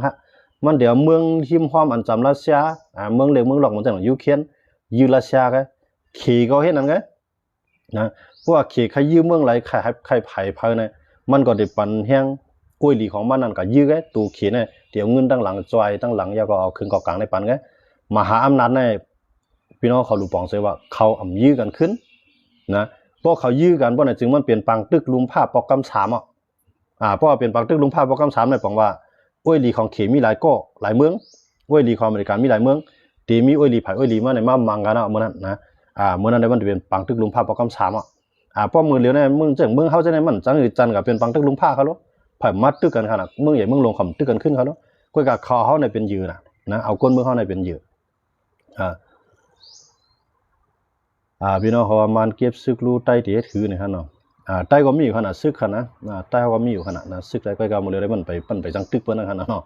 ฮะมันเดี๋ยวเมืองหิมความอันจำรัสเซียเมืองเล็กเมืองหลอกมันจะยูเครนยูรัสเซียกันขี่ก็เห็นนั่นไงนะเพราะว่าขี่ใครยืมเมืองไรใครไผ่เพอเนี่ยมันก็ได้ปันแห้งกล้วยหลีของมันนั่นก็ยื้อไงตูขี่เนี่ยเดี๋ยวเงินตั้งหลังจอยตั้งหลังยาก็เอาขึ้นกอกลางในปันไงมหาอำนาจเนี่ยพี่น้องเขาหลุปองเสียว่าเขาอ่ำยื้อกันขึ้นนะเพราะเขายื้อกันเพราะไหนจึงมันเปลี่ยนปังตึกลุมผ้าปอกกำสามเพราะว่าเปลี่ยนปังตึกลุมผ้าปอกกำสามเนี่ยบอกว่าโอ้ยหลีของเขมีหลายก็หลายเมืองโอ้ยหลีของอเมริกันมีหลายเมืองตีมีโอ้ยหลีไผ่โอ้ยหลีมาในมามังกันเมื่อนั้นนะเมื่อนั้นในมันเป็นปังตึกลุมผ้าปอกกำสามเพราะมือเหลียวเนี่ยมึงเมืองเขาจะเนี่ยมันจังหรือจันกับเป็นปังตึกลุมผ้าเขาแล้วไผ่มัดตึกกันขนาดเมืองใหญ่เมืองลงขำตึกกันขึ้นเขาแล้วก็กับคอเขาเนี่ยเป็นยืนนะเอาก้นเมืองเขาเนี่ยเป็นยืนพี่น้องเขาว่ามันเก็บซึกรู้ใต้ที่ถือเนี่ยฮะเนาะใต้ก็มีอยู่ขนาดซึกขนาดใต้เขาก็มีอยู่ขนาดนะซึกใต้ก็เอาหมดเลยมันไปจังตึกเปิ้นขนาดเนาะ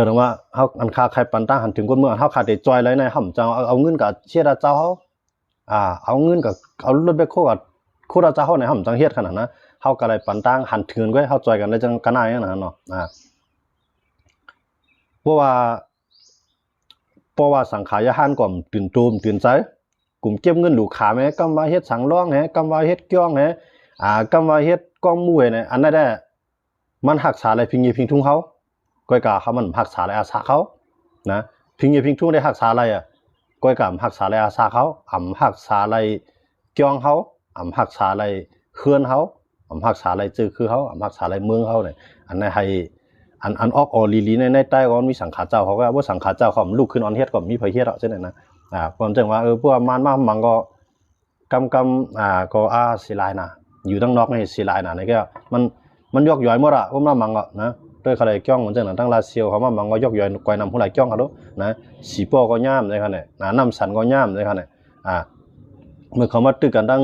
แต่ว่าเขาอันคาใครปันตั้งหันถึงก้นเมืองเขาขาดแต่จอยไรในห่ำเจ้าเอาเงินกับเชียร์เจ้าเขาเอาเงินกับเอารถไปโคกับโคราเจ้าเขาในห่ำจังเฮ็ดขนาดนะเขาก็เลยปันตั้งหันถึงก็เขาจอยกันได้จังกันได้ขนาดเนาะเพราะว่าสังขารยาหันก่อมตื่นตูมตื่นใจกลุ่มเก็บเงินหลูกขาแม้กำว่าเฮ็ดสังร้องแฮกำว่าเฮ็ดก้องแฮกำว่าเฮ็ดก้องมวยเนี่ยอันนั้นได้มันหักษาอะไรพิงยีพิงทุ่งเขาก้อยกาเขามันหักษาอะไรอาสาเขานะพิงยีพิงทุ่งได้หักษาอะไรก้อยกาหักษาอะไรอาสาเขาหักษาอะไรก้องเขาหักษาอะไรเคลื่อนเขาหักษาอะไรจื้อคือเขาหักษาอะไรเมืองเขาเนี่ยอันนั้นให้อันออกออลีในใต้ก็มีสังขารเจ้าเขาก็ว่าสังขารเจ้าเขาลูกขึ้นออนเฮ็ดก็มีไผเฮ็ดเช่นนั้นนะความจริงว่าพวกมันมามังก็กำก็สิลายนะอยู่ตั้งนอกในสิลายนะนี่ก็มันยกย่อยหมดว่ามามังก็นะด้วยเขาเลยจ้องเหมือนจังนั้นตั้งลาเซียวเขามามังก็ยกย่อยกวยนำผู้หลายจ้องเขานะสีปอก็ย่ามในคั่นน่ะน้ำสันก็ย่ามในคั่นน่ะเมื่อเขามาตึกกันตั้ง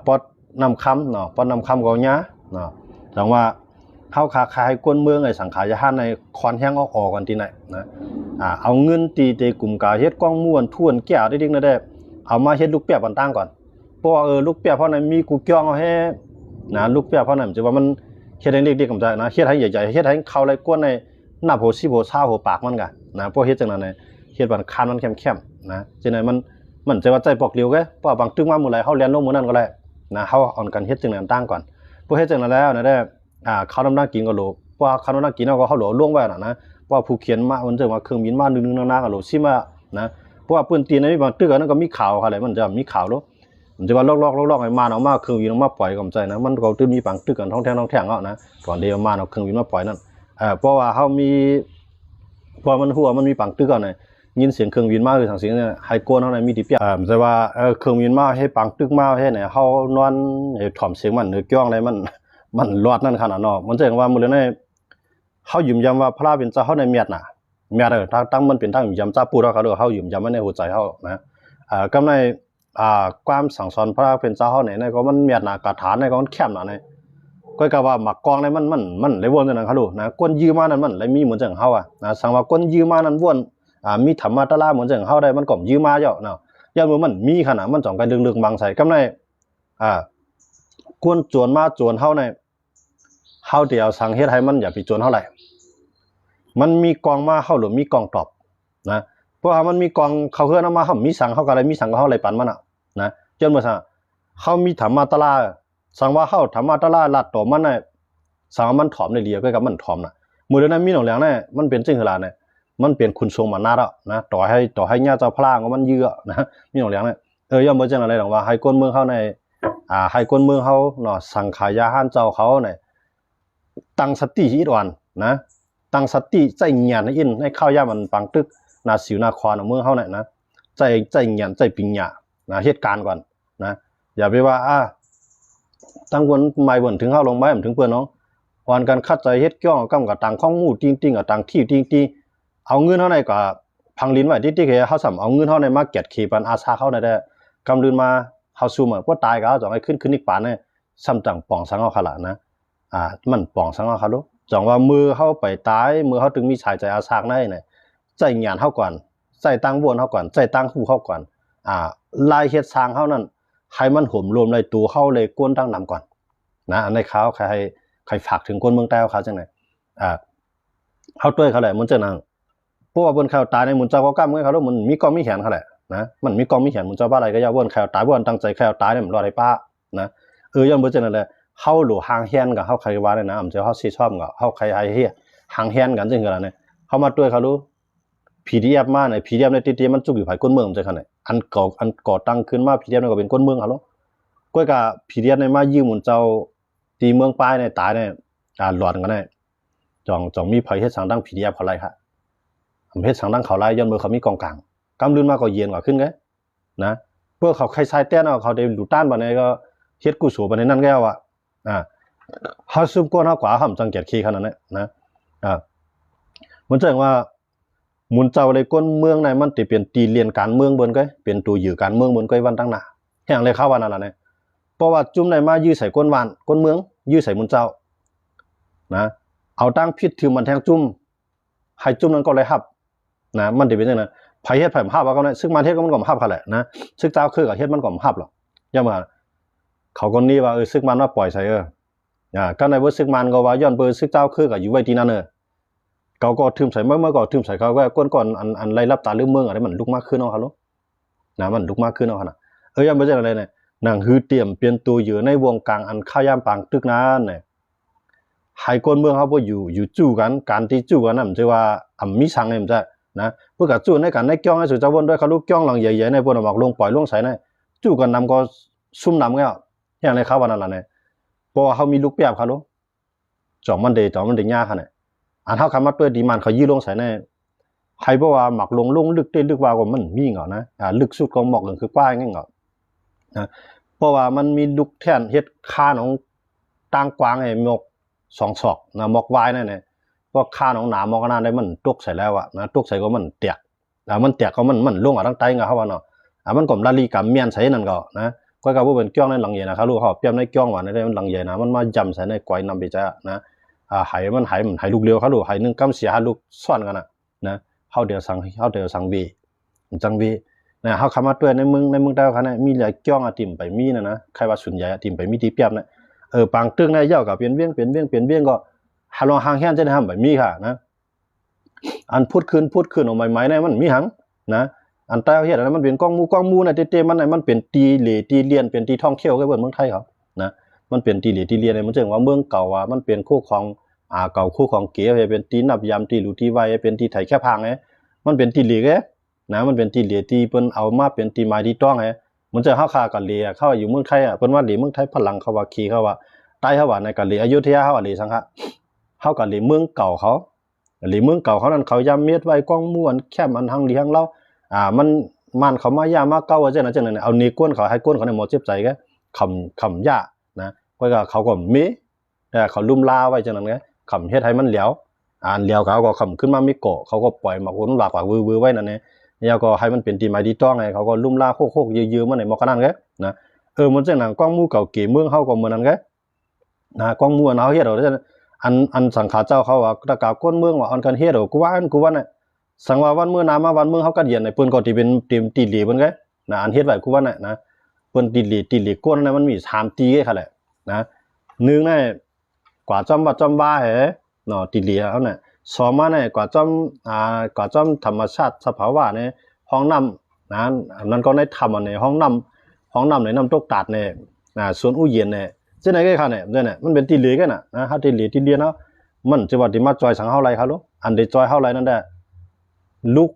ปอดน้ำค้ำเนาะปอดน้ำค้ำก็ย่าเนาะจังว่าเข้าคาคายก้นเมืองไอ้สังขารยาหันในคอนแห้งออกกันที่ไหนนะเอาเงินตีเตกลุ่มกาเฮ็ดก้องม่วนท่วนแก้วได้ดิ้งได้เอามาเฮ็ดลูกเปียบปันตั้งก่อนเพราะลูกเปียบเพราะนั้นมีกูเกี่ยวเอาให้นะลูกเปียบเพราะนั้นจะว่ามันเฮ็ดให้เด็กๆกำใจนะเฮ็ดให้ใหญ่ๆเฮ็ดให้เข้าไรก้นในหน้าโผสิโผชาโผปากมันกะนะเพราะเฮ็ดจังนั้นเนี่ยเฮ็ดบันคันมันเข้มๆนะจังนั้นมันจะว่าใจปอกเลียวแกเพราะบางตึกมามื้อไหร่เฮาเรียนลงมื้อนั้นก็ได้นะเฮาอ่อนกันเฮ็ดจังนั้นตั้งก่อนพอเฮ็ดจังนั้นแล้วนะได้เขาน้ำหน้ากินก็โหลว่าเขาน้ำหน้ากินก็เขาโหลล่วงไว้นะว่าผู้เขียนมามันจะว่าเครื่องบินมานึงๆนาๆก็โหลซิมานะเพราะว่าปืนตีนในบางตึกนั้นก็มีข่าวอะไรมันจะมีข่าวแล้วมันจะว่าลอกๆให้มาเอามาเครื่องบินมาปล่อยกำใจนะมันก็ตึมีบางตึกกันท้องแท่งนะก่อนเดียวมาเอาเครื่องบินมาปล่อยนั่นเพราะว่าเขามีพอมันหัวมันมีบางตึกก่อนเนี่ยยินเสียงเครื่องบินมาคือทางเสียงเนี่ยไฮโก้เท่านั้นมีติเปียจะว่าเครื่องบินมาให้บางตึกมาให้เนี่ยเขานอนถ่อมเสียงมันหรือจ้องอะไรมันรอดนั่นขนาดเนาะมันจะเห็นว่ามื้อนี้เฮายืมยำว่าพระเป็นเจ้าเฮาในเมียดน่ะเมียดตั้งมันเป็นตั้งยืมยำเจ้าปู่แล้วเขาเฮายืมยำมันในหัวใจเฮานะกำในความสั่งสอนพระเป็นเจ้าเฮาไหนก็มันเมียดน่ะกฐานในก็มันแคบน่ะในก็กะว่าหมักกองในมันเลยวนจังนั้นเขาดูนะก้นยืมมานั้นมันเลยมีเหมือนจังเฮานะสังว่าก้นยืมมานั้นวนมีธรรมะตะลาเหมือนจังเฮาได้มันก็ยืมมาเจ้าเนาะยามมื้อมันมีขนาดมันจ่องกันเรื่องๆบางใส่กำในก้นจวนมาจวนเฮาในเฮาเดียวสั่งเฮ็ดให้มันอย่าไปจวนเท่าไหร่มันมีกองมาเฮาหรือมีกองตอบนะเพราะว่ามันมีกองเขาเฮือนมาเฮามีสั่งเฮาก็อะไรมีสั่งเฮาอะไรปันมันนะจนว่าซะเฮามีธรรมะตะลาสั่งว่าเฮาธรรมะตะลาลัดต่อมันน่ะสั่งมันถ่อมได้เลียก็กับมันถ่อมน่ะมื้อนั้นมีหนองแหลงน่ะมันเป็นจึงหลาน่ะมันเป็นคุณทรงมานาดนะต่อให้ญาเจ้าพระก็มันเยือนะมีหนองแหลงน่ะย่อมบ่จังอะไรหรอกว่าให้ก้นเมืองเฮาในให้ก้นเมืองเฮาเนาะสังขายาหารเจ้าเขาเนี่ยตั้งสติอีกวันนะตั้งสติใจเงียนให้อินให้เข้ายามันปังตึกนาสิวนาครเมืองเฮาเนี่ยนะใจเงียนใจปิงหยานะเหตุการณ์ก่อนนะอย่าไปว่าตั้งวนไม่บ่นถึงเฮาลงไม้ถึงเปิ้นน้องวันกันคัดใจเฮ็ดก้องกำกับต่างข้องหมู่ติ้งกับต่างที่ติ้งเอาเงินเฮาในก็พังลิ้นไว้ที่เฮาสำเอาเงินเฮาในมาเก็บขี่ปันอาสาเฮาได้กำลืนมาเฮาซูมบ่ตายก็จ่องให้ขึ้นอีกปานเนี่ยซ้ำจังป่องสังเฮาขละนะมันป่องสังเฮาครับลูกจังว่ามือเฮาไปตายมือเฮาถึงมีชายใจอาสากได้เนี่ยใจหยานเฮาก่อนใจตั้งวนเฮาก่อนใจตั้งหูเฮาก่อนลายเฮ็ดสร้างเฮานั้นให้มันห่มรวมในตัวเฮาเลยก้นตั้งนำก่อนนะอันในเขาใครฝากถึงคนเมืองใต้เขาจังได๋ เฮาด้วยเขาแหละมันจะนั่งเพราะว่าบนเขาตายในมุนเจ้าก็กล้ามเขาแล้วมันมีกองมีแขนเขาแหละนะมันมีกองมีแขนมุนเจ้าบ้าอะไรก็อย่าบนเขาตายบนตั้งใจเขาตายเนี่ยมันรอได้ป้านะย้อนบ่จังนั่นแหละเฮาหลู่หางแฮนกับเฮาใครว่าได้นะมันจะเฮาสิชอบกับเฮาใครไอ้เฮียหางแฮนกันจังคือล่ะเนี่ยเฮามาด้วยเขารู้ PDF มาใน PDF ในติๆมันจุกอยู่ภายก้นเมืองจังคั่นน่ะอันก่อตั้งขึ้นมา PDF นั่นก็เป็นก้นเมืองเขาเนาะก้อยก็ PDF ในมายืมมุนเจ้าตีเมืองปลายในตายเนี่ยหลอนกันแน่จ่องมีไผเฮ็ดสังดัง PDF เขาไล่ค่ะเฮ็ดสังดังเขาไล่ย้อนมือเขามีกองกลางกำลืนมาก็เย็นกว่าขึ้นไงนะเพื่อเขาใครใช้แต้นเอาเขาได้หลุต้านบัดนี้ก็เฮ็ดกุศลบัดนี้นั่นแก้วอ่ะเฮาซุมก้นเฮากว่าห่ำจังเกียรติขี้ขนาดนั้นนะมันจังว่ามุนเจ้าเลยก้นเมืองในมันติเป็นตีเรียนการเมืองบนก้อยเป็นตัวอยู่การเมืองบนก้อยวันตั้งหน้าแห่งเลยเข้าวันนั่นล่ะเนี่ยเพราะว่าจุ่มในมายื้อใส่ก้นวานก้นเมืองยื้อใส่มุนเจ้านะเอาตั้งพิษถือมันแทงจุ่มให้จุ่มนั้นก็เลยฮับนะมันติเป็นจังนั้นไผเฮ็ดไผฮับว่าก็ได้ซึ่งมันเฮ็ดก็มันก็ฮับเขาแหละนะซึ่งเจ้าคือกับเฮ็ดมันก็ฮับหรอกอย่ามาเขาคนนี้ว่าซึ่งมันว่าปล่อยใส่ก็ในบ่ซึ่งมันก็ว่าย้อนเบอร์ซึ่งเจ้าคือกับอยู่ไว้ที่นั่นเขาก็ทึมใส่เมื่อก่อนทึมใส่เขาก็ก่อนอันไล่รับตาลืมเมืองอะไรมันลุกมากขึ้นเนาะครับลูกนะมันลุกมากขึ้นเนาะนะยังไม่ใช่อะไรเนี่ยหนังฮือเตรียมเปลี่ยนตัวอยู่ในวงกลางอันข้ายามปางตึกนั้นเนี่ยให้คนเมืองเขาบ่อยู่จู่กันการที่จู่กันนั่นมันจะว่ามีสังเนี่ยมันจะนะเพื่อกับจู่ในการในจ้องให้สุดจะวนด้วยเขาลูกจ้องหลังใหญ่ๆในบนออกลงปล่อยลงใส่ในจู่กันนำก็ซุ่มนำก็อย่างไรครับวันนั้นล่ะเนี่ยเพราะว่าเขามีลูกเปียบเขาลูกจ่อมันเดยากขนาดอันเฮาคำว่าเปิดดีมันเขายี่ลงใส่แน่ใครบอกว่าหมักลงลึกได้ลึกว่าก็มันมีเหรอนะลึกสุดก็หมอกเหลืองคือกว้างงั้นเหรอนะเพราะว่ามันมีลูกแท่นเฮ็ดค่าของต่างกว้างไอ้หมอก2ศอกนะหมอกวายนั่นแหละเพราะค่าของหนาหมอกนั้นได้มันตกใส่แล้วอ่ะนะตกใส่ก็มันแตกมันแตกก็มันลงอ่ะทั้งใต้ก็เฮาว่าเนาะมันก็ละลีกับเมียนใส่นั่นก็นะก็บ่เป็นก้องในหลังใหญ่นะครับลูกเฮาเปรียบในก้องว่าในมันหลังใหญ่นะมันมาจำใส่ในก้อยนำไปจ้ะนะหายมันหายลูกเร็วเขาดูหายนึงกำเสียหาลูกซ่อนกันนะเฮาเดี๋ยวสั่งวีจังวีนะเฮาคำว่าตัวในเมืองใต้เขาเนี่ยมีหลายจ้องติ่มไปมีนะใครว่าส่วนใหญ่ติ่มไปมีที่เปรียบนะปางตึกในเย้ากับเปลี่ยนเวียงก็หาลองหางแห่นจะได้ทำแบบมีค่ะนะอันพูดขึ้นออกใหม่ๆเนี่ยมันมีหังนะอันใต้เฮ็ดอันนั้นมันเป็นกองมูน่ะเต็มๆมันน่ะมันเป็นตีเหลตีเลียนเป็นตีท่องเที่ยวก็เบิ่นเมืองไทยเขานะมันเป็นตีเหลตีเลียนเนี่ยมันจึงว่าเมืองเก่าว่ามันเป็นคู่ของเก่าคู่ของเก๋ให้เป็นตีนับยามตีหลูตีไว้เป็นตีไถแค่พางมันเป็นตีเหลกนะมันเป็นตีเหลตีเปิ้นเอามาเป็นตีไม้ที่ต้องมันจะเฮาคากันเหลเข้าอยู่เมืองไทยเปิ้นว่าเหลเมืองไทยพลังเขาว่าขี้เขาว่าใต้เขาว่าในกันเหลอยุธยาเขาว่าเหลสังฆะเฮากันเหลเมืองเก่าเขาเหลเมืองเก่าเขานั้นเขายามเม็ดไว้กองม่วนแค่มันหังเลี้ยงเรามันเขามายามาเก่าจังนั้นเอานี่ก้นเขาให้ก้นเขาในหมอเจ็บใจก็คำยานะก็เขาก็มีเขาลุ่มลาไว้จังนั้นไงคำเฮ็ดให้มันเหลียวเหลียวเขาก็คำขึ้นมามีเกาะเขาก็ปล่อยมาคนหลากวือไว้นั่นแล้วก็ให้มันเป็นตีไม้ดีต้องไงเขาก็ลุ่มลาโคกยือๆมาในหมอกนั้นไงนะมันจังนั้นกองมู่เก่าเก๋เมืองเฮาก็เหมือนนั้นไงนะกองมู่เฮาเฮ็ดเอาอันสังขาเจ้าเขาว่าตะกาก้นเมืองว่าอันกันเฮ็ดกูว่าน่ะสังว่าวันเมื่อนามาวันเมืองเฮาก็เย็นในเปิ้นก็ที่เป็นตีหลีเพิ่นไงนะอันเฮ็ดไว้กูว่าน่ะนะเปิ้นตีหลีก้นนั้นมันมี3ตีไงค่ะแหละนะ1น่ะกว่าจอมว่าเนาะตีหลีเฮาน่ะ2มาเนี่ยกว่าจอมธรรมชาติสภาวะเนี่ยห้องน้ำนะนั้นก็ในธรรมในห้องน้ำในน้ำตกตาดเนี่ยสวนอู้เย็นเนี่ยจังได๋ก็ค่ะเนี่ยมันเป็นตีหลีกันน่ะนะเฮาตีหลีตีเลียนเนาะมันจะว่าที่มาจอยสังเฮาไรครับลูกอันได้จอยเฮาไรนั่นแหละลูก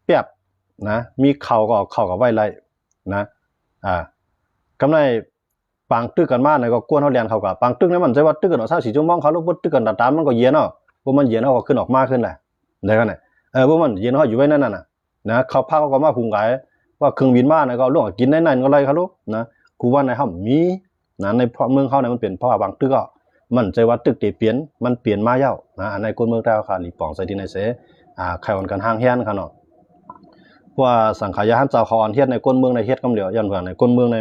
เปียบนะมีเข่าก็ไว้ไรนะกำไรปางตึกกันมาเนี่ยก็กวนเฮาเรียนเขาก็ปางตึกนั้นมันจะว่าตึกกันเนาะ24ชั่วโมงเขาลูกบ่ตึกกันตามมันก็เย็นเนาะบ่มันเย็นเฮาก็ขึ้นออกมาขึ้นแหละได้กันน่ะบ่มันเย็นเฮาอยู่ไว้นั่นน่ะนะเขาพาเขาก็มาหุงกายว่าเครื่องบินมาเนี่ยก็ลงกินในนั้นก็ไรครับลูกนะกูว่าในเฮามีนะในเมืองเฮาเนี่ยมันเป็นเพราะว่าบางตึกก็มันใจว่าตึกที่เปลี่ยนมันเปลี่ยนมาแล้วนะในคนเมืองใต้ค่ะหลีปองใส่ที่ในเสใครอ่อนกันห้างแฮนค่ะเนาะว่าสังขายะหันเจ้าเขาอ่อนเฮ็ดในคนเมืองในเฮ็ดกำเหลียวย้อนว่าในคนเมืองใน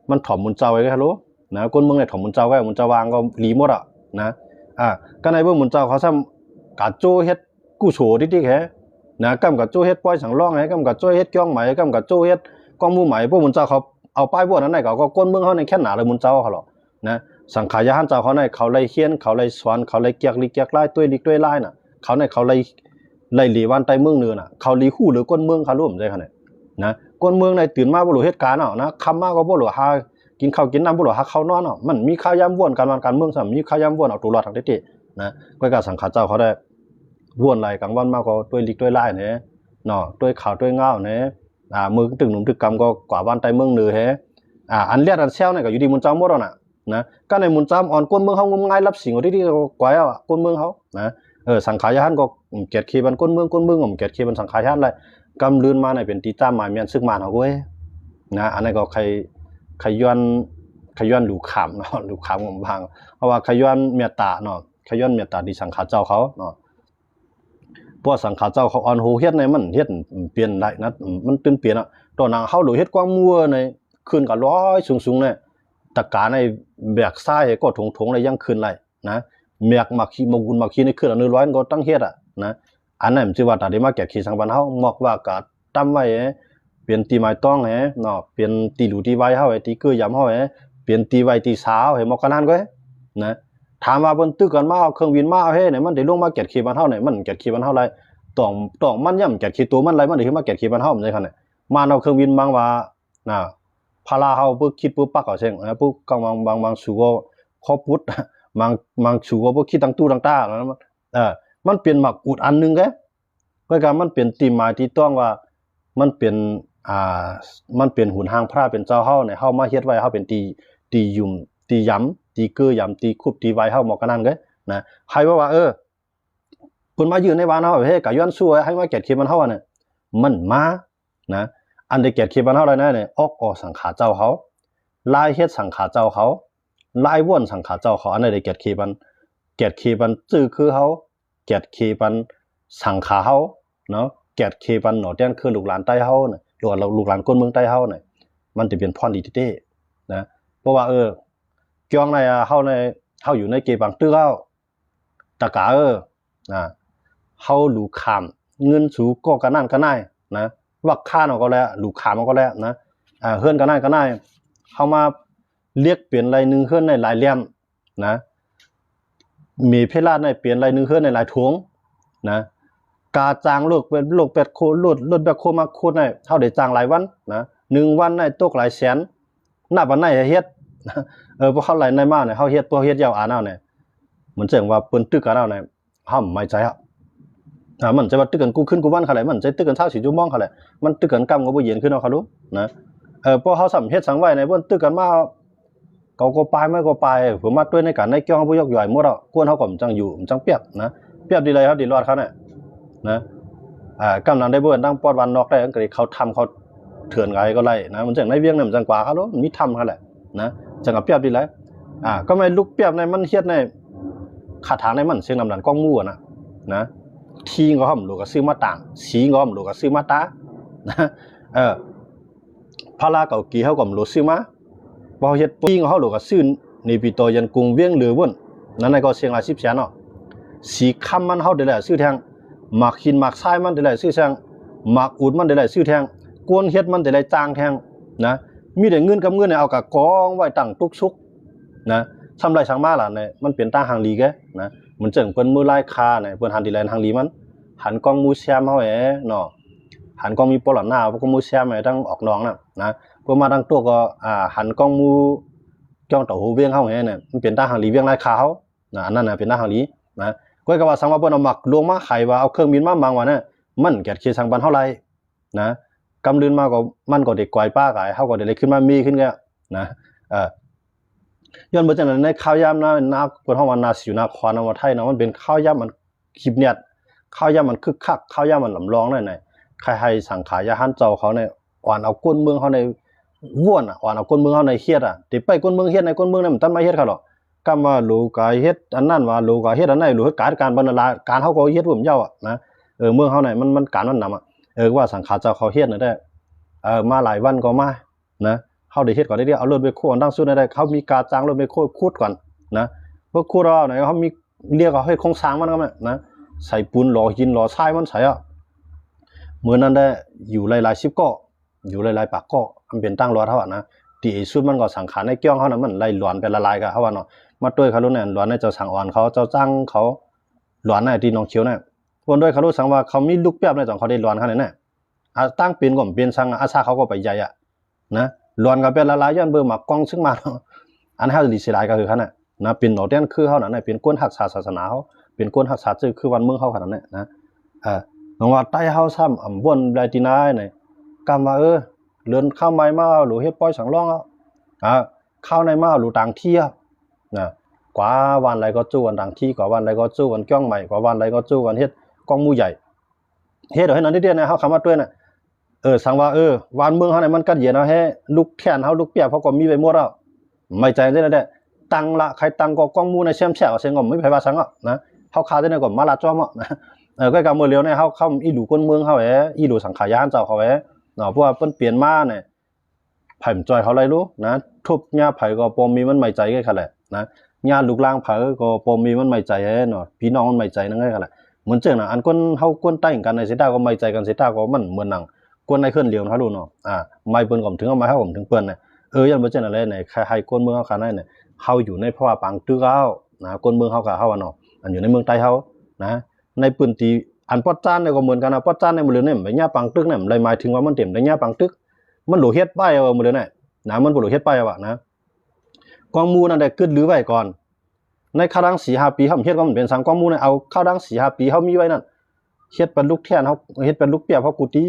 มันถ่อมมุนเจ้าไว้ก็รู้นะคนเมืองในถ่อมมุนเจ้าไว้มุนเจ้าวางก็หลีหมดอ่ะนะก็ในเบิ่งมุนเจ้าเขาซ้ำกะโจเฮ็ดกู้โฉติ๊กๆแฮนะกำกะโจเฮ็ดปล่อยสังร้องแฮกำกะโจเฮ็ดก้องไหมกำกะโจเฮ็ดกองมู่ไหมพวกมุนเจ้าเขาเอาป้ายพวกนั้นได้ก็คนเมืองเฮาในแค่หนาเลยมุนเจ้าเขาหรอกนะ สังขารยะหันเจ้าเขาในเขาไล่เฮียนเขาไล่สอนเขาไล่เกียกลิเกียกไล่ตุ้ยลิตุ้ยไล่น่ะเขาในเขาไล่หลีวันใต้เมืองเนือน่ะเขาลีฮู้หรือก้นเมืองเขาร่วมใจขนาดนะก้นเมืองในตื่นมาบ่รู้เหตุการณ์เนาะนะคำมาก็บ่รู้หากินข้าวกินน้ำบ่รู้หาข้าวนอนเนาะมันมีข้าวยามว่นการเมืองซ้ํมีข้าวยามว่นเอาตัวรอดทางเตะนะก็ก็สังขารเจ้าเขาได้ว่นไหลกลางวันมาก็ตุ้ยลิตุ้ยไล่เนี่ยเนาะตุ้ยข่าวตุ้ยเงาเนี่ยมือตึงหนุ่มตึกกำก็กว่าบ้านใต้เมืองเนือเฮอันเลียดอันเซลเนี่ยก็อยู่ดีมุนจอมบ่ดน่ะนะก็ในมุนจอมอ่อนก้นเมืองเฮางมง่ายรับสิ่งที่กว่าอ่ะก้นเมืองเฮานะสังขารยะหันก็เกียรติบันก้นเมืองเกียรติบันสังขารยะหันเลยกำลืนมาในเป็นตีตามหมายเมียนซึกมานเฮาเว้ยนะอันนั้นก็ใครย้อนดูขำเนาะดูขำของบางเพราะว่าใครย้อนเมตตาเนาะใครย้อนเมตตาที่สังขารเจ้าเขาเนาะเพราะสังขารเจ้าเขาอ่อนโหเฮ็ดในมันเฮ็ดเปลี่ยนได้นะมันตื่นเปลี่ยนอ่ะตัวนางเฮาหรือเฮ็ดกว้างมัวในขึ้นก็ร้อยสูงๆเนี่ยตะกาในแบกซ้ายก็ถงๆเลยยังขึ้นไหลนะเมียกมักขี้มกุลมักขี้ในขึ้นอันร้อยก็ตั้งเฮ็ดอ่ะนะอันนั้นมันชื่อว่าตาได้มาแก่ขี้สังบันเฮามอกว่ากะตั้มไว้เปลี่ยนตีไม้ต้องเนาะเปลี่ยนตีหลูตีไว้เฮาตีเกือยำเฮาเปลี่ยนตีไว้ตีสาวให้มอกกันนั้นก็นะถามว่าเพิ่นตึกกันมาเอาเครื่องบินมาเอาเฮ้เนี่ยมันได้ลงมาแก่ขี้บ้านเฮาเนี่ยมันแก่ขี้บ้านเฮาไรต้องมันย่ำแก่ขี้ตัวมันไรมันได้ขึ้นมาแก่ขี้บ้านเฮาจังคั่นน่ะมาเอาเครื่องบินบางว่าน่ะพาราเฮาปึ๊กคิดปึ๊บปักเอาเช่งปึ๊กกำบางสู่ก็คอปุดบางสู่ก็บ่คิดตั้งตู้ตั้งตาแล้วมันเป็นหมักอุดอันนึงก็การมันเป็นตีหมายที่ต้องว่ามันเป็นหุ่นหางพระเป็นเจ้าเฮาเนี่ยเฮามาเฮ็ดไว้เฮาเป็นตียุ่มตีย้ำตีเกือยำตีคุบตีไว้เฮาหมอกกันนั่นนะใครว่าเเพิ่นมายืนในบ้านเฮาเฮ้ก็ย้อนสู้ให้มาเก็บขี้มันเฮาน่ะมันมานะอันได้เก็บขี้มันเฮาแล้วนะเนี่ยออกสังขารเจ้าเขาลายเฮ็ดสังขารเจ้าเขาลายว่นสังขารเจ้าเขาอันได้เก็บขี้มันซื่อคือเฮาเก็บขี้มันสังขารเฮาเนาะเก็บขี้มันหนอแดนคือลูกหลานใต้เฮาน่ะหรือว่าลูกหลานคนเมืองใต้เฮาน่ะมันสิเป็นพรดีเต้นะเพราะว่าเกี่ยงในเฮาอยู่ในเกบังตื้อเฮาตะกาเฮาลูกขามเงินสูก็กันนั่นก็ได้นะวักค่าเนาะก็แล้วลูกขามก็แล้วนะเฮือนก็ได้เฮามาเรียกเปลี่ยนรายนึงเฮือนในหลายเหลี่ยมนะมีเพลาดในเปลี่ยนรายนึงเฮือนในหลายถุงนะกาจ้างลูกเป็ดโครถแบบโคมาโคดในเฮาได้จ้างหลายวันนะ1วันในตกหลายแสนนับวันไหนเฮ็ดพวกเขาไหลในมาเนี่ยเขาเฮ็ดพวกเฮ็ดยาวอ่านเอาเนี่ยเหมือนเจังว่าเปิ้นตึกกันเอาเนี่ยห้ามไม่ใจอ่ะมันจะว่าตึกกันกูขึ้นกูวันเขาแหละมันจะตึกกัน24ชั่วโมงเขาแหละมันตึกกันกำก็บ่เย็นขึ้นเอาเขารู้นะพวกเขาสำเฮ็ดสังไว้ในเปิ้นตึกกันมาก็ไปไม่ก็ไปเพื่อมาด้วยในการในเกี่ยวบ่ยกย่อยหมดอ่ะกวนเขาก็จังอยู่จังเปียกนะเปียกดีเลยครับดีรอดเขาเนี่ยนะกำลังได้เบิ่นตั้งปอดวันนอกได้ก็เขาทำเขาเถื่อนไงก็ไล่นะมันจังในเวียงเนี่ยมันจังกว่าเขารู้มันมีทำเขาแหละนะจังกับเปียบดีแล้วก็ไม่ลุกเปียบในมันเฮ็ดในคาถาในมันเสียงลำดันก้องมู่นะทีงอมลูกก็ซื้อมาต่างสีงอมลูกก็ซื้อมาตานะพาราเก่ากี่เฮาก็ลูกซื้อมาบ่เฮ็ดทีงเฮาลูกก็ซื้อนี่ปีโตยันกรุงเวียงหรือว่นนั่นก็เสียงหลาย10แสนเนาะสีคำมันเฮาได้แล้วซื้อแทงหมักหินหมักทรายมันได้แล้วซื้อแทงหมักอุดมันได้แล้วซื้อแทงกวนเฮ็ดมันได้แล้วจ้างแทงนะมีแต่เงินกับเงินเนี่ยเอากับกองไว้ตั้งตุกซุกนะทำไรช่างมาล่ะเนี่ยมันเป็นตั้งหางลีแกนะมันเจิงเปิ้นมือลายคาเนี่ยเปิ้นหันดีแลนหางลีมันหันกองมูเซียมเฮาเนาะหันกองมีปอลหน้าพวกมูเซียมตั้งออกน้องน่ะนะเพิ่นมาตั้งตัวก็หันกองมูจ้องเต่าหูเวียงเฮาเนี่ยมันเป็นตั้งหางลีเวียงลายคาเฮานะอันนั้นน่ะเป็นตั้งหางลีนะก้อยก็ว่าสังว่าเปิ้นเอาหมักลงมาไขว่าเอาเครื่องบินมาบางว่าเนี่ยมันแก่เคสังบันเท่าไรนะกำลืนมาก็มันก็ได้กวายป้ากายเฮาก็ได้เลยขึ้นมามีขึ้นแกนะย้อนบ่จังนั้นในข้าวยามนาเพิ่นเฮาว่านาสิอยู่นาควานว่าไทยเนาะมันเป็นข้าวยามมันคิบเนียดข้าวยามมันคึกคักข้าวยามมันลำลองนั่นน่ะใครให้สังขายะหันเจ้าเขาเนี่ยอ่อนเอาก้นเมืองเขาในว่วนอ่อนเอาก้นเมืองเขาในเฮ็ดติไปก้นเมืองเฮ็ดในก้นเมืองนั้นมันตันมาเฮ็ดเขาหรอกกำว่าลูกาเฮ็ดอันนั้นว่าลูกาเฮ็ดอันนั้นลูกการบรรณาการเฮาก็เฮ็ดร่วมเจ้านะเมืองเฮาเนี่ยมันการมันนำว่าสังขารเจ้าเขาเฮ็ดน่ะได้มาหลายวันก็มานะเฮาได้เฮ็ดก่อนได้เอารถไปโค่นตั้งสุดได้เขามีการจ้างรถไปโค่นขุดก่อนนะพวกขุดเอาไหนเขามีเรียกเอาให้โครงสร้างมันก็นะใส่ปูนหล่อหินหล่อทรายมันใส่มื้อนั้นได้อยู่หลายๆ10ก้ออยู่หลายๆปากก้อมันเป็นตั้งรอเท่านะ ตีสุดมันก็สังขารในเกี้ยงเขานะมันไล่หลอนไปละลายกันเขาว่าเนาะมาด้วยเขารู้เนี่ยหลอนในเจ้าสังอ่อนเขาเจ้าจ้างเขาหลอนในที่น้องเขียวเนี่ยคนด้วยเขารู้สังว่าเขามีลูกเปียบในจังเขาได้หลอนขนาดนั้นตั้งเป็นก็เป็นสังอาซาเขาก็ไปใหญ่อะนะหลอนก็เป็นละลายย้อนเบอร์หมักกล้องซึ่งมาอันห้าลีสิลายก็คือขนาดนะเป็นโนเดนคือเขาน่ะเป็นก้นหักศาสนาเขาเป็นก้นหักศาสนาคือวันเมืองเขาขนาดนั้นนะน้องว่าใต้เฮาซ้ำวนไดตินายเนี่ยกำว่าเลือนข้าวไม้มาหรือเฮ็ดป้อยสังร่องข้าวในมาหรือต่างที่นะกว่าวันไรก็จู้กันต่างที่กว่าวันไรก็จู้กันก้องใหม่กว่าวันไรก็จู้กันเฮ็ดกองมูใหญ่เฮ็ดให้นั้นเดียวนะเฮาคำว่าด้วยน่ะสังว่าวันเมืองเฮาเนี่ยมันกัดเย็นเอาให้ลูกแขนเฮาลูกเปียกเขาก็มีไว้หมดแล้วไม่ใจได้แล้วตังละใครตังก็กองมูในแช่มแฉะเสียงก็ไม่ไผว่าสังอ่ะนะเฮาคาได้ก็มาลาจ้อมอ่ะนะก็กำมือเลี้ยวเนี่ยเขาเข้าอีหลูก้นเมืองเขาอีหลูสังขายานเจ้าเขาเนาะเพราะว่าเปิ้นเปลี่ยนมาเนี่ยไผ่จอยเขาไรรู้นะทุบหญ้าไผ่ก็ปมมีมันไม่ใจกันแหละนะหญ้าลูกล่างไผ่ก็ปมมีมันไม่ใจเนาะพี่น้องมันไม่ใจนั่นไงกันแหละเหมือนเจ้าน่ะอันก้นเฮาก้นใต้กันในเสตาก็ไม่ใจกันเสตาก็มันเหมือนหนังก้นในเคลื่อนเลี้ยวเขารู้เนาะไม่เปิ้นก็ถึงเอาไม้เฮาผมถึงเปิ้นเนี่ยยันบ่เจ้านั่นแหละเนี่ยใครก้นเมืองเฮาคันนั้นเนี่ยเฮาอยู่ในเพราะว่าปังตึกเฮานะก้นเมืองเฮาก็เฮาเนาะอันอยู่ในเมืองใต้เฮานะในปืนตีอันปอดจานเนี่ยก็เหมือนกันนะปอดจานในมือเรือเนี่ยไม่ย่าปังตึกเนี่ยเลยหมายถึงว่ามันเต็มได้ย่าปังตึกมันหลูเฮ็ดป้ายเอามือเรือเนี่ยนะมันบ่หลูเฮ็ดป้ายเอานะกองมูนั่นได้กึดหรือไว้ก่อนในข้าวดัง 4-5 ปีเฮาเฮ็ดก็มันเป็นสังกองมูเนี่ยเอาข้าวดัง 4-5 ปีเฮามีไว้นั่นเฮ็ดเป็นลูกแท่นเฮาเฮ็ดเป็นลูกเปียกเฮากุฏิ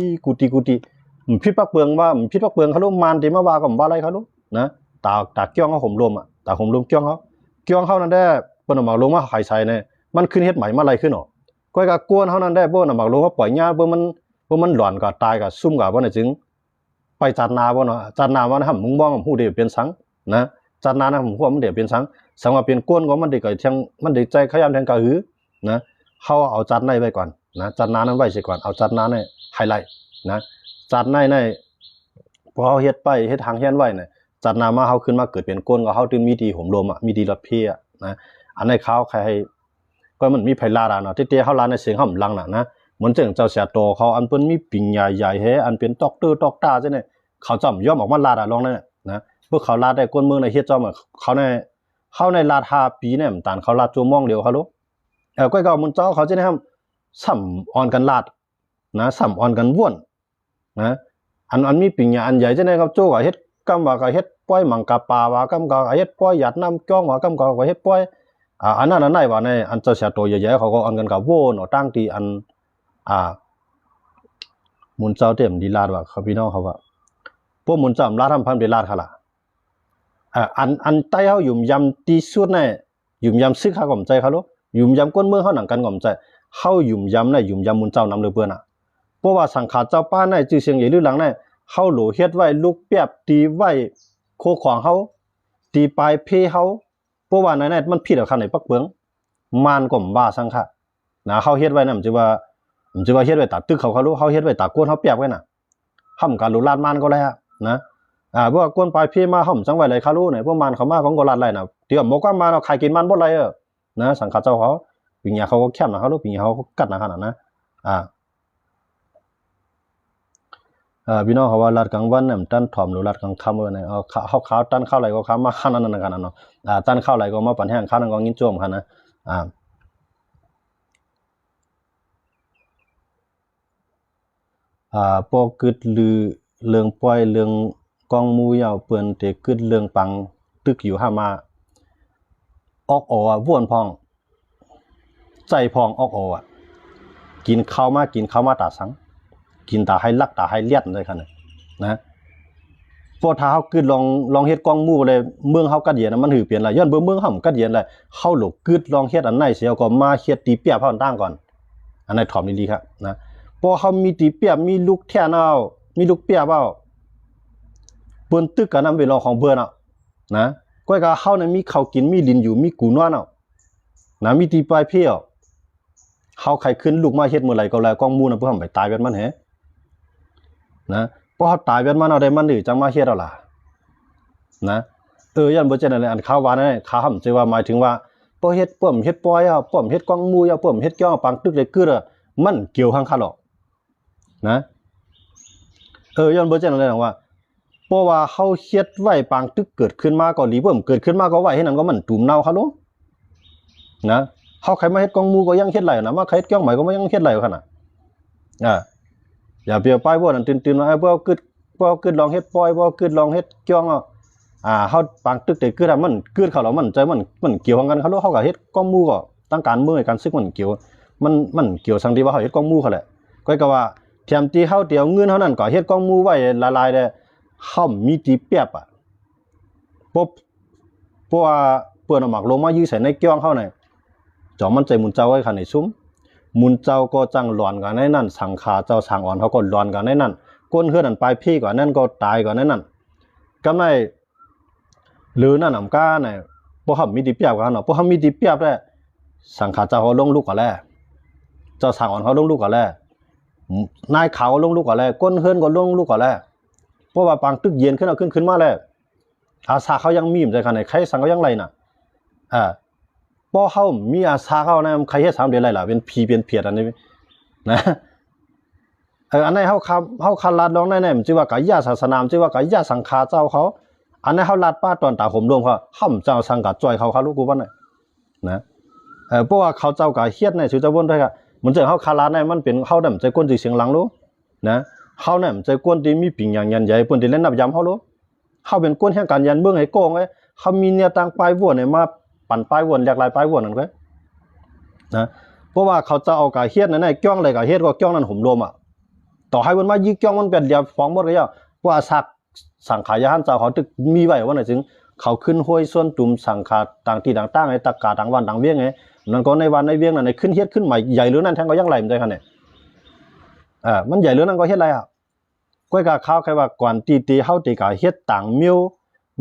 ผิดปักเปลืองว่าผิดปักเปลืองเขารู้มานที่มาว่าก็บ่อะไรเขารู้นะตาเกี้ยงเฮาห่มลมตาห่มลมเกี้ยงเฮานั่นได้เปิ้นเอามาลงมาขายใส่เนี่ยมันขึ้นเฮ็ดใหม่มาอะไรขึ้นเนาะก้อยก็กวนเฮานั้นได้บ่น่ะมักลงว่าปล่อยหญ้าบ่มันหลอนก็ตายก็ซุ่มก็บ่น่ะจึงไปจัดนาบ่เนาะจัดนาว่ามึงบ่ฮู้ได้เป็นสังนะจัดนานะผมฮู้ว่ามันได้เป็นสังสังว่าเป็นกวนก็มันได้ก็เที่ยงมันได้ใจขยันแทงก็หือนะเฮาเอาจัดในไว้ก่อนนะจัดนานั้นไว้เสียก่อนเอาจัดนาในไฮไลท์นะจัดในพอเฮาเฮ็ดไปเฮ็ดทางเฮียนไว้เนี่ยจัดนามาเฮาขึ้นมาเกิดเป็นกวนก็เฮาถึงมีดีห่มลมมีดีรถเพนะอันในข้าวใครก็มันมีไผลาดเนาะที่เตเฮาลาในเสียงห่ำลังน่ะนะเหมือนจังเจ้าเสียโตเขาอันเปิ้นมีปิ่งใหญ่ๆเฮอันเป็นตอกตาจังได๋เขาจำยอมออกมาลาดลองนั่นนะพวกเขาลาดได้คนเมืองในเฮ็ดจอมเขาในลาด5ปีเนี่ยตานเขาลาดจูมองเดียวเขารู้ก้อยก็มันเจ้าเขาจะได้ทำซ้ํอ่อนกันลาดนะซ้ํอ่อนกันว่วนนะอันมีปิ่งใหญ่อันใหญ่จังได๋ครับโจ้ก็เฮ็ดกำว่าก็เฮ็ดป้อยมังกะปาว่ากำก็เฮ็ดป้อยหยาดน้ำจ้องว่ากำก็เฮ็ดป้อยอันนั้นไหนว่าในอันเจ้าเสียโตใหญ่ๆเขาก็อันกันกับโวเนาะตั้งที่อันมุนเจ้าเต็มดีลาดว่าเขาพี่น้องเขาว่าพวกมุนเจ้าลาดทำพันไปลาดเขาล่ะอันใต้เฮายุ่มยำที่สุดในยุ่มยำซึกเขาก่อมใจเขารู้ยุ่มยำก้นเมืองเขาหนังกันก่อมใจเฮายุ่มยำในยุ่มยำมุนเจ้านำเรือเปิ้นเพราะว่าสังขารเจ้าป้าในจื่อเสียงใหญ่หรือหลังในเฮาโหลเฮ็ดไว้ลูกเปียบตีไว้โคขวางเฮาตีปลายเพเฮาเพราะว่าในมันผิดกับคันในปักเบิงมานก็บ่าสังค่ะนะเฮาเฮ็ดไว้น่ะมันจะว่าเฮ็ดไว้ตาตึกเขารู้เฮาเฮ็ดไว้ตากวนเฮาเปียบไว้น่ะห่ำการลุลาดมานก็แล้วนะพวกกวนปลายเพมาห่ำจังไว้เลยเขารู้เนี่ยพวกมานเขามาของก็ลาดไรน่ะที่ว่าบ่กว่ามาเนาะใครกินมันบ่ไรนะสังขารเจ้าเขาปิญญาเขาก็แคบนะเขารู้ปิญญาเขากัดนะขนาดนะพี่น้องเขาว่าลาดกลางวันเนี่ยตันถ่อมหรือลาดกลางค่ำเนี่ยขาวตันข้าวไหลก็ข้าวมาขนาดนั้นกันเนาะตันข้าวไหลก็มาปั่นแห้งข้าวนั่นก็งิ้นจ้วมกันนะพอกึดลือเรื่องปล่อยเรื่องกองมูยาวเปิ้นเตกึดเรื่องปังตึกอยู่หามาออกว่วนพองใจพองออกกินข้าวมาตาสังกินตาให้ลักตาให้เลียดเลยคั่นนะพอถ้าเฮากึดลองเฮ็ดกองมูเลยเมืองเฮากัดเย็นมันหือเปลี่ยนล่ะย้อนเมืองเฮากัดเย็นเลยเฮาหลกกึดลองเฮ็ดอันไหนเสียก็มาเฮ็ดตีเปียบเฮาตั้งก่อนอันไหนถ่อมดีๆครับนะพอเฮามีตีเปียบมีลูกแท่นเอามีลูกเปียบเอาเปิ้นตึกกันนำเวลาของเปิ้นนะก้อยก็เฮานั้นมีข้าวกินมีดินอยู่มีกูนอนนะมีตีปลายเพลเฮาใครขึ้นลูกมาเฮ็ดมื้อไหร่ก็แล้วกองมูน่ะเพิ่นไปตายแบบมันแฮนะพอเฮาตายแบบมันเอาได้มันหรือจังมาเฮ็ดเอาล่ะนะยันบ่จังนั้นอันข้าวว่านั่นข้าหำสิว่าหมายถึงว่าบ่เฮ็ดป้อมเฮ็ดปอยป้อมเฮ็ดกองมูป้อมเฮ็ดเกี่ยวปังตึกได้กึดมันเกี่ยวข้างคาหรอกนะย้อนบ่จังนั้นว่าป ราะว่าเขาเฮ็ดไว้ปางตึกเกิดขึ้นมาก็รีเบิ่มเกิดขึ้นมาก็ไว้ให้นั่นก็มันตุ่มเน่าเขาโลนะเฮาใครมาเฮ็ดกองมูก็ยังเฮ็ดไหลนะมาใครเฮ็ดกองใหม่ก็ยังเฮ็ดไหลคั่นน่ะอย่าเปรียบไปบ่นั่นตื่นๆว่าบ่กึดลองเฮ็ดปล่อยบ่กึดลองเฮ็ดกองเฮาปางตึกได้กึดมันกึดเขาแล้วมันใจมันเกี่ยวกันเขาโลเฮาก็เฮ็ดกองมูก็ตั้งการเมืองการศึกมันเกี่ยวมันเกี่ยวสังที่ว่าเฮาเฮ็ดกองมูเขาแหละก็ว่าเทียมที่เฮาเตียวเงินเฮานั่นก็เฮ็ดกองมูไว้หลายๆได้เฮามีที่เปรียบเพราะว่าเปิ้นเอาหมักลงมายื้อใส่ในกองเฮาน่ะจอมมันใจมุนเจ้าไว้คั่นนี่ซุมมุนเจ้าก็จังหลอนกันในนั้นสังขาเจ้าสังอ่อนเขาก็หลอนกันในนั้นก้นเฮือนนั่นปลายพี่กว่านั้นก็ตายกว่านั้นกำไรหรือนั่นอำกาเนี่ยบ่ฮับมีที่เปรียบกันเนาะบ่ฮับมีที่เปรียบได้สังขาเจ้าเขาลงลูกก็แล้วเจ้าสังอ่อนเขาลงลูกก็แล้วนายขาวลงลูกก็แล้วก้นเฮือนก็ลงลูกก็แล้วเพราะว่าปางตึกเย็นขึ้นมาแล้วอาสาเขายังมีมใจคั่นใครสังเขายังไรน่ะพอเฮามีอาสาเขานะใครเฮ็ด3เดือนไรล่ะเป็นผีเป็นเพียดอันนี้นะอันนั้นเฮาคาลาดลองได้มันชื่อว่ากายศาสนาชื่อว่ากายสังฆาเจ้าเขาอันนั้นเฮาลาดป้าตอนตาห่มรวมเขาห่ำเจ้าสังกัดจ้อยเขารู้กูว่าน่ะนะเพราะว่าเขาเจ้าก็เฮ็ดในชื่อเจ้าวนด้วยก็มันจะเฮาคาลาดมันเป็นเฮาได้ใจก้นที่เสียงหลังรู้นะเฮานั้นใจก้นที่มีปิ่งอย่างยันใหญ่เปิ้นที่เล่นนับยำเฮารู้เฮาเป็นก้นแห่งการยันเมืองให้โกงไว้เฮามีเนี่ยตั้งป้ายวนให้มาปั่นป้ายวนหลากหลายป้ายวนนั่นก็นะเพราะว่าเขาจะเอากะเฮ็ดนั่นจ้องเลยกะเฮ็ดก็จ้องนั้นห่มรวมต่อให้มันมายิกจ้องมันเป็นเดียวฟ้องหมดเลยว่าสังขายานเจ้าเขาตึกมีไว้ว่าไหนถึงเขาขึ้นห้วยส่วนตุ่มสังขาต่างที่ต่างๆไอ้ตะกาต่างวันต่างเวียงไงนั่นก็ในวันในเวียงนั่นขึ้นเฮ็ดขึ้นใหม่ใหญ่หรือนั่นแทงก็ยังไหลมันได้คั่นเนี่ยมันใหญ่หรือนั่นก็เฮ็ดไรก้อยกะข้าวใครว่าก่อนตีเฮาติกะเฮ็ดต่างมิ้ว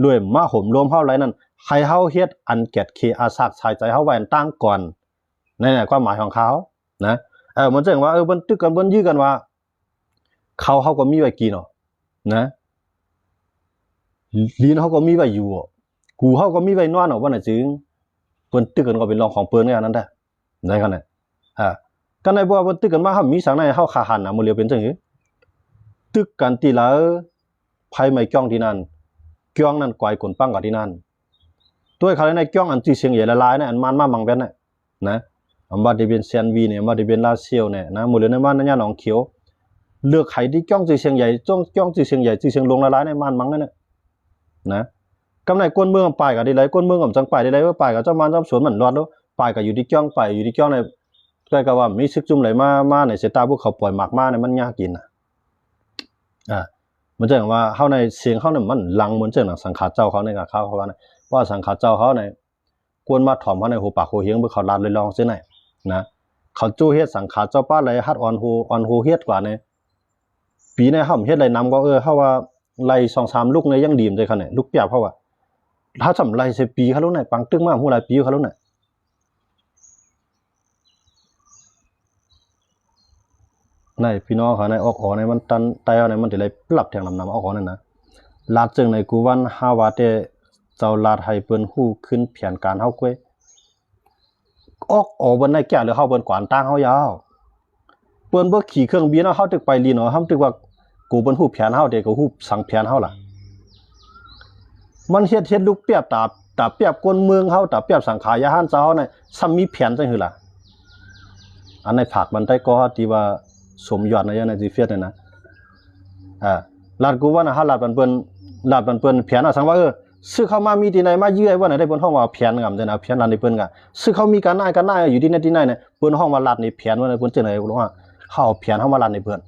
รวยมาห่มรวมเฮาไรนั่นให้เฮาเฮ็ดอันแกดเคอาสักชายใจเฮาไว้ตั้งก่อนนั่นแหละความหมายของเขานะมันจังว่ามันตึกกันยื้อกันว่าเขาก็มีไว้กินเนาะนะลีนเขาก็มีไว้อยู่กูเขาก็มีไว้นอนเนาะว่าน่ะจึงเปิ้นตึกกันก็เป็นรองของเปิ้นเนี่ยนั่นแหละได้กันน่ะกันได้บ่ว่าเปิ้นตึกกันมาเฮามีสังในเฮาขาหันน่ะมื้อเลียวเป็นจังซี่ตึกกันติละไผไม่จ้องที่นั่นจ้องนั่นกวายกนปังกับที่นั่นตัวเขาในจ้องอันที่เสียงใหญ่ละลายน่ะอันมันมามังเป็นน่ะนะอำว่าได้เป็นเซียนวีเนี่ยมาได้เป็นลาเซียวเนี่ยนะมื้อเลียวในบ้านนั่นย่าหนองเขียวเลือกไข่ที่จ้องจือเชียงใหญ่จ้องจือเชียงใหญ่จือเชียงลงละลายในมันมังนั่นนะกำไรก้นเมืองปลายก็ได้ไรก้นเมืองกับจังปลายได้ไรว่าปลายก็เจ้ามันเจ้าสวนเหมือนรอดแล้วปลายก็อยู่ที่จ้องปลายอยู่ที่จ้องในใกล้กับว่ามีซึกจุ่มไหลมาในเสตาพวกเขาปล่อยหมากมาเนี่ยมันยากกินมันจะว่าเฮาในเสียงเฮาเนี่ยมันลังเหมือนเจ้าหนังสังขารเจ้าเขาในกับเขาว่านะว่าสังขารเจ้าเขาในกวนมาถ่อมเขาในหูปากหูเฮียงเพื่อเขาลาดเลยลองเสียไหนนะเขาจู้เฮ็ดสังขารเจ้าป้าเลยฮัดออนฮูเฮ็ดกว่าเนี่ยปีในห่ำเฮ็ดไรนำก็เฮาว่าไล่2-3ลูกในยังดีมใจคั่นน่ะลูกเปียบเฮาว่าถ้าสำไรใส่ปีเขาแล้วน่ะปังตึ้งมาฮู้หลายปีเขาแล้วน่ะในพี่น้องเขาในออกในมันตันไตเอาในมันสิไล่ปรับแทงนำออกนั่นนะลาดจึงในกูวันฮาว่าแต่เจ้าลาดให้เปิ้นฮู้ขึ้นแผนการเฮากวยออกบ่ได้แก่หรือเฮาเปิ้นกวานตางเฮายาวเปิ้นบ่ขี่เครื่องบินเฮาตึกไปลีเนาะเฮาตึกว่ากูเปิ้นฮู้แผนเฮาเด้ก็ฮู้สั่งแผนเฮาล่ะมันเฮ็ดลูกเปียบตาเปียบก้นเมืองเฮาตาเปียบสังขายานเจ้าเฮาน่ะซ้ำมีแผนจังหือล่ะอันในภาคบันไดก็ที่ว่าสมยอดในสิเฟียดนะลาดกูว่านะฮะลาดบันเปิ้นแผนสังว่าซื้อเข้ามามีที่ไหนมาเยื่อว่าไหนได้เปิ้นห้องว่าแผนงามจังนะแผนลาดในเปิ้นก็ซื้อเขามีการนายอยู่ที่ไหนเนี่ยเปิ้นห้องว่าลาดในแผนว่าเปิ้นจังได๋ว่าเฮาแผนเฮามาลาดในเปิ้น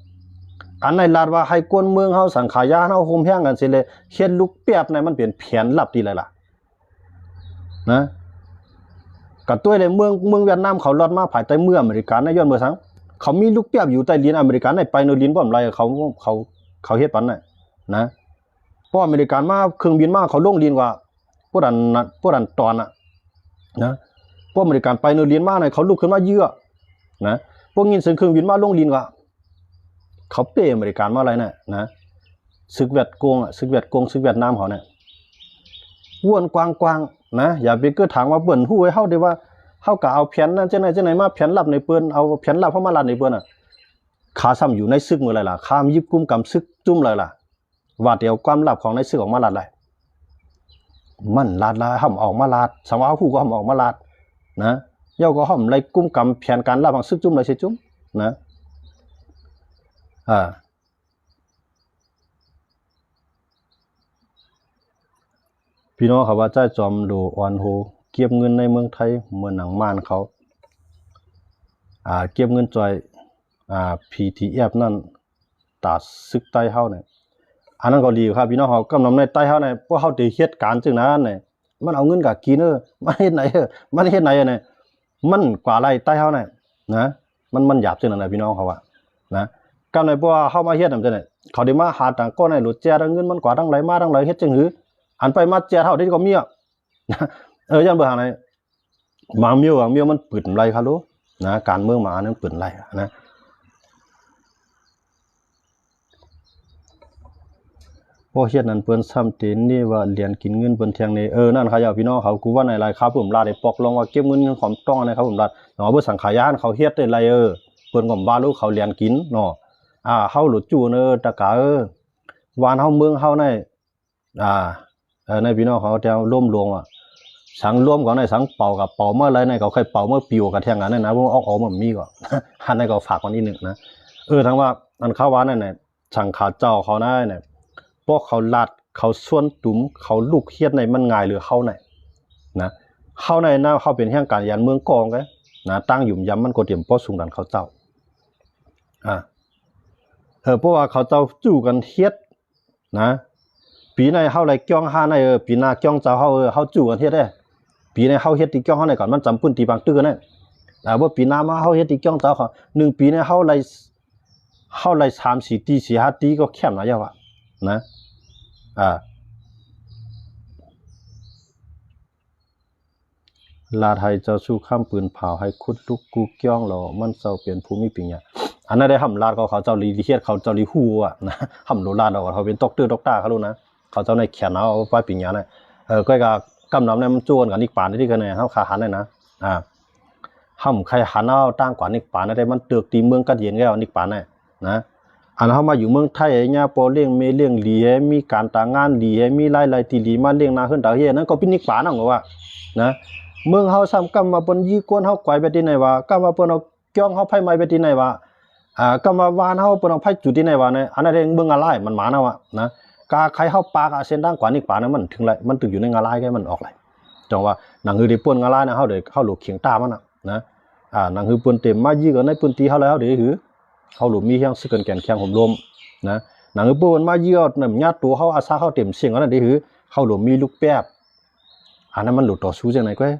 อันในลาดว่าให้กวนเมืองเฮาสังขายานเฮาโฮมแฮงกันสิเลยเฮ็ดลูกเปียบในมันเป็นแผนลับที่ไรล่ะนะกับตัวเลยเมืองเวียดนามเขาลอดมาภายใต้เมืองอเมริกันนะย้อนเมื่อสังเขามีลูกเปียบอยู่ใต้ลิ้นอเมริกันในไปโนลิ้นบ่ไรเขาเฮ็ดปานน่ะนะเพราะอเมริกันมาเครื่องบินมาเขาลงลิ้นกว่าพวกดันตอนน่ะนะพวกอเมริกันไปโนลิ้นมาเนี่ยเขาลุกขึ้นมาเยื้อนะพวกยินเสียงเครื่องบินมาลงลิ้นกว่าเขาเปอเมริกันมาอะไรน่ะนะศึกเวียดกงศึกเวียดนามเขาเนี่ยว้วนกว้างๆนะอย่าไปเกิดถามว่าเปิ้นฮู้ไว้เฮาได้ว่าเฮาก็เอาแผนนั้นจังไหนมาแผนลับในเปิ้นเอาแผนลับเข้ามาลัดในเปิ้นขาซ้ำอยู่ในซึกมื้อไรล่ะข้ามยิบกุมกำซึกจุ่มเลยล่ะ ว่าเดียวความลับของในสื่อออกมาลาดไหลมันลาดห่ำออกมาลาดสาวผู้ก็ห่ำออกมาลาดนะเย้าก็ห่ำไรกุ้มกำแผนการลาบังซึกจุ่มเลยสิจุ่มนะพี่น้องเขาว่าใจจอมดูอ่อนโหเก็บเงินในเมืองไทยเมืองหนังม่านเขาเก็บเงินจอยPTF นั่นตาซึกใต้เฮาเนี่ยอันนั้นก็ดีครับพี่น้องเขากำนำในใต้เฮาเนี่ยพวกเฮาได้เหตุการณ์จึงนั้นเนี่ยมันเอาเงินกับกินมันเฮ็ดไหนมันเฮ็ดไหนเนี่ยมันกว่าไรใต้เฮาเนี่ยนะมันหยาบจึงนั้นนะพี่น้องเขาว่านะกำในพวกเฮามาเฮ็ดนำจังเนี่ยเขาได้มาหาต่างก้อนในหลุดแจเงินมันกว่าทั้งไหลมาทั้งไหลเฮ็ดจังหืออันไปมาแจเท่าที่ก็มีอ่ะยันเบื่อหาไหนมาเมียวมันปืนไรครับรู้นะการเมืองมานั้นปืนไรนะพอเฮ็ดนั้นเปิ้นซ้ำเต็นนี่ว่าเรียนกินเงินเปิ้นเที่ยงนี่นั่นเขาอย่าพี่น้องเขากูว่าในรายครับผมลาได้ปอกลงว่าเก็บเงินของต้องนะครับผมลาเนาะเบิ่สังขายานเขาเฮ็ดได้ไรเปิ้นก็บ่รู้เขาเรียนกินเนาะเฮาหลุดจู่ตะกะวานเฮาเมืองเฮาในในพี่น้องเขาแถวร่วมรวมสังร่วมกันในสังเป่ากับเป่าเมื่อไรในเขาเคยเป่าเมื่อปิวกับเที่ยงนั้นนะพวกออกมันมีก่อนอันนั้นก็ฝากวันนี้หนึ่งนะทั้งว่าอันเข้าวัดนั่นเนี่ยสังขาเจ้าเขาได้เนี่ยพวกเขาลัดเขาส่วนตุ้มเขาลูกเฮียดในมันง่ายหรือเข้าในนะเข้าในหน้าเข้าเป็นแห่งการยันเมืองกองไงนะตั้งหยุ่มย้ำมันก็เตรียมป้อสูงดันเขาเจ้าเพราะว่าเขาเจ้าจู่กันเฮียดนะปีในเฮาไรจ้องห้าในปีหน้าจ้องเจ้าเฮาจู่กันเฮ็ดได้ปีในเฮาเฮ็ดที่จ้องเฮาในก่อนมันจำปื้นตีบางตื้อนั่นว่าปีหน้ามาเฮาเฮ็ดที่จ้องเจ้าเขา1ปีในเฮาไร3 4 ตี4 5ตีก็แคบหน่อยย่าว่านะลาไทยเจ้าสู้ข้ามปืนเผาให้คุดลูกกูเกี้ยงเรามันเจ้าเปลี่ยนภูมิปิญญาอันนั้นได้หำลาดเขาเจ้าลีเฮียดเขาเจ้าลีฮู้นะหำโลลาดเขาเป็นด็อกเตอร์เขารู้นะเขาเจ้าในแขนเอาไปปิญญาเนี่ยก็กำนำเนี่ยมันจวนกันอีกป่านที่กันเนี่ยเขาขาหันเลยนะหำใครหันเอาตั้งกว่าอีกป่านได้มันเตือกตีเมืองกัดเย็นแก้วอีกป่านเนี่ยนะอันเขามาอยู่เมืองไทยเนี่ยพอเลี้ยงเมเลี้ยงลีมีการต่างงานลีมีไล่ตีลีมาเลี้ยงนาขึ้นดาวเฮียนั่นก็เป็นอีกป่านนั่นก็ว่านะเมืองเฮาซ้ำกำมาปนยี่กวนเฮาไกวไปที่ไหนวะกำมาปนเอาเกี้ยงเฮาไผไม้ไปที่ไหนวะกำมาวานเฮาปนเอาไผจุดที่ไหนวะเนี่ยอันนั้นเองเมืองอะไรมันหมานะวะนะกาใครเฮาปากเส้นด้านกว่านี่ป่านั้นมันถึงไรมันตึกอยู่ในงาลายแกมันออกไรจังว่าหนังฮือได้ป่นงาลายนะเฮาเด้เฮาหลุดเขียงตามันนะหนังฮือป่นเต็มมายี่กันในป่นตีเฮาแล้วเด้หือเฮาหลุดมีเฮียงซึกกันแก่นแข็งห่มลมนะหนังฮือป่นมายี่ก็นำญาติตัวเฮาอาซาเฮาเต็มเสียงอันนั้นเด้หือเฮาหลุดมีลูกแป๊บอันนั้นมันหลุดต่อสู้จังไหนก้อย